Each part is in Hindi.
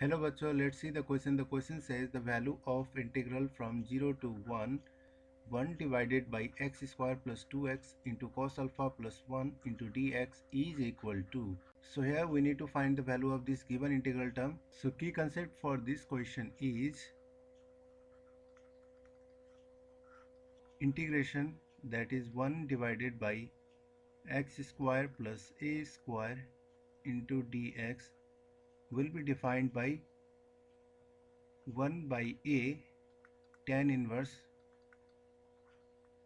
Hello बच्चों, let's see the question. The question says the value of integral from 0 to 1 divided by x square plus 2x into cos alpha plus 1 into dx is equal to. So here we need to find the value of this given integral term. So key concept for this question is integration, that is 1 divided by x square plus a square into dx will be defined by 1 by a tan inverse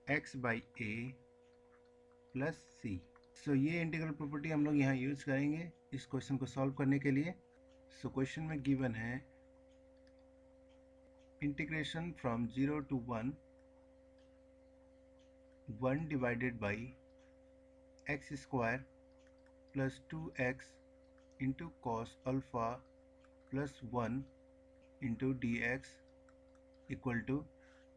x by a plus C. So ये इंटीग्रल प्रॉपर्टी हम लोग यहाँ यूज करेंगे इस क्वेश्चन को सॉल्व करने के लिए। सो क्वेश्चन में गिवन है integration from 0 to 1 divided by x square plus 2x into cos alpha plus 1 into D x equal to.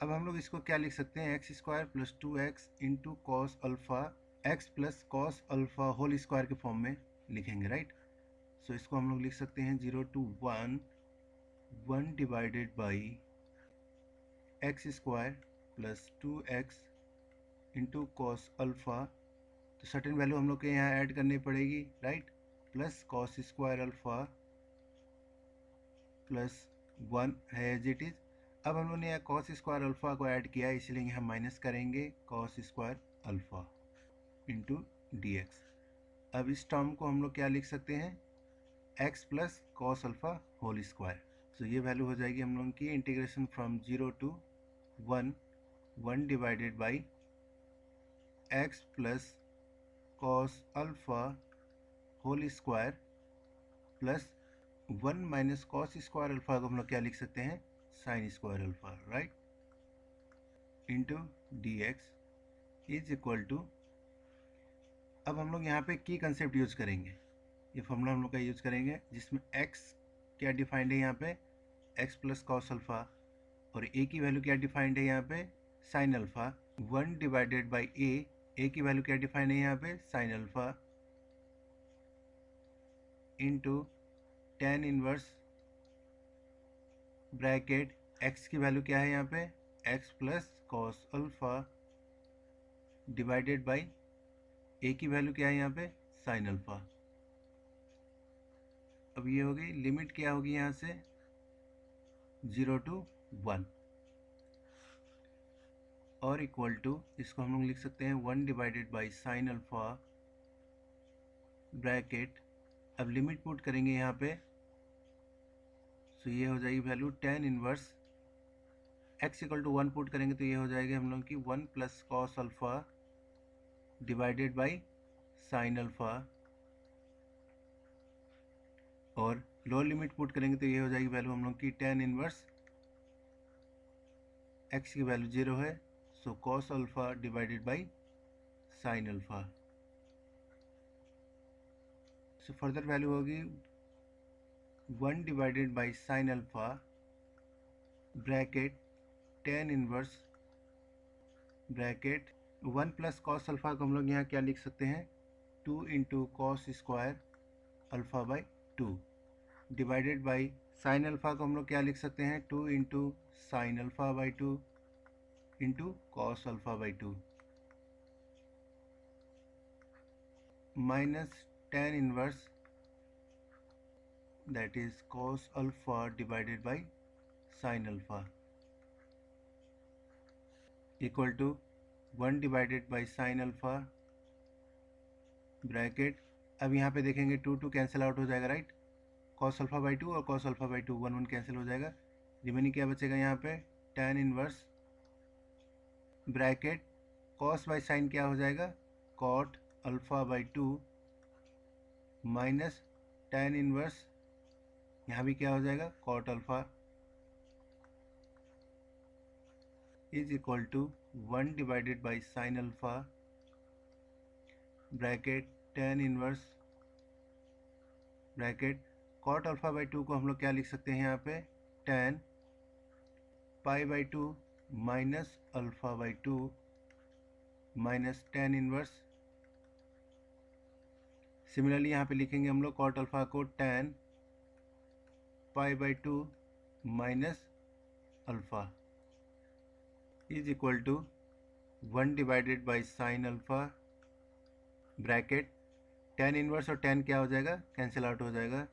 अब हम लोग इसको क्या लिख सकते हैं, x square plus 2x into cos alpha x plus cos alpha whole square के फॉर्म में लिखेंगे, राइट। सो इसको हम लोग लिख सकते हैं 0 to 1 divided by x square plus 2x into cos alpha, तो सर्टेन वैल्यू हम लोग के यहाँ ऐड करनी पड़ेगी, right, plus cos square alpha plus 1 है एज इट इज़। अब हम लोग ने यहाँ कॉस स्क्वायर अल्फा को ऐड किया, इसलिए यहाँ माइनस करेंगे cos square alpha into D x. अब इस टर्म को हम लोग क्या लिख सकते हैं, x plus cos alpha whole square. So ये वैल्यू हो जाएगी हम लोगों की integration from 0 to 1 divided by x plus cos alpha whole square plus 1 minus cos square alpha को हम लोग क्या लिख सकते हैं, sine square alpha, right, into D X is equal to. अब हम लोग यहाँ पे की कंसेप्ट यूज करेंगे, ये फॉर्मूला हम लोग का यूज करेंगे जिसमें x क्या डिफाइंड है यहाँ पे, x प्लस कॉस अल्फा, और a की वैल्यू क्या डिफाइंड है यहाँ पे, sine alpha. 1 divided by a की वैल्यू क्या डिफाइंड है यहाँ पे, sine alpha into ten inverse bracket x की वैल्यू क्या है यहाँ पे, x plus cos alpha divided by a की वैल्यू क्या है यहाँ पे, साइन अल्फा। अब ये हो गई लिमिट, क्या होगी यहाँ से 0 to 1 और इक्वल टू, इसको हम लोग लिख सकते हैं 1 divided by sine alpha bracket. अब लिमिट पुट करेंगे यहाँ पे, सो ये हो जाएगी value tan inverse x equal to 1 put करेंगे तो ये हो जाएगा हम लोग की 1 plus cos alpha divided by sine alpha, और लोअर लिमिट पुट करेंगे तो ये हो जाएगी वैल्यू हम लोग की टेन इनवर्स x की वैल्यू 0 है, so cos alpha divided by sine alpha. So further value होगी 1 divided by sine alpha bracket tan inverse bracket 1 plus cos alpha को हम लोग यहाँ क्या लिख सकते हैं, 2 into cos square alpha by 2 divided by sine alpha को हम लोग क्या लिख सकते हैं, 2 into sine alpha by 2 into cos alpha by 2 minus tan inverse that is cos alpha divided by sin alpha equal to 1 divided by sin alpha bracket. अब यहाँ पे देखेंगे 2 कैंसिल आउट हो जाएगा, राइट, cos अल्फा बाई 2 और cos अल्फा बाई 2 1 कैंसिल हो जाएगा, रिमेनिंग क्या बचेगा यहाँ पे, tan inverse bracket cos by sine क्या हो जाएगा, cot alpha by 2 minus tan inverse, यहाँ भी क्या हो जाएगा, cot alpha is equal to 1 divided by sine alpha bracket tan inverse bracket cot alpha by 2 को हम लोग क्या लिख सकते हैं यहाँ पे, tan pi by 2 minus alpha by 2 minus tan inverse. Similarly यहाँ पे लिखेंगे हम लोग कॉट अल्फा को tan pi by 2 minus alpha is equal to 1 divided by sine alpha bracket tan inverse और tan क्या हो जाएगा, कैंसिल आउट हो जाएगा।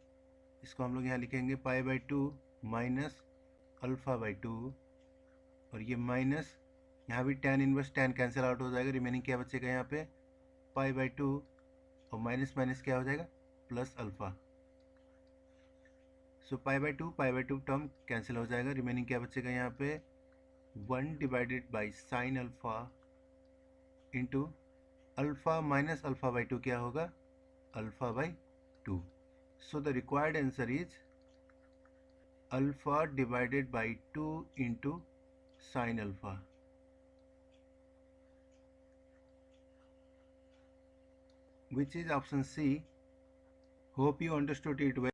इसको हम लोग यहाँ लिखेंगे पाई बाई 2 माइनस अल्फ़ा बाई 2 और ये माइनस यहाँ भी tan inverse tan cancel out हो जाएगा। रिमेनिंग क्या बचेगा यहाँ पे पाई बाई 2 और माइनस माइनस क्या हो जाएगा plus alpha. So pi by 2 term cancel हो जाएगा। रिमेनिंग क्या बचेगा यहाँ पे 1 divided by sine alpha into alpha minus alpha by 2 क्या होगा alpha by 2। So the required answer is alpha divided by 2 into sine alpha, which is option C. Hope you understood it well.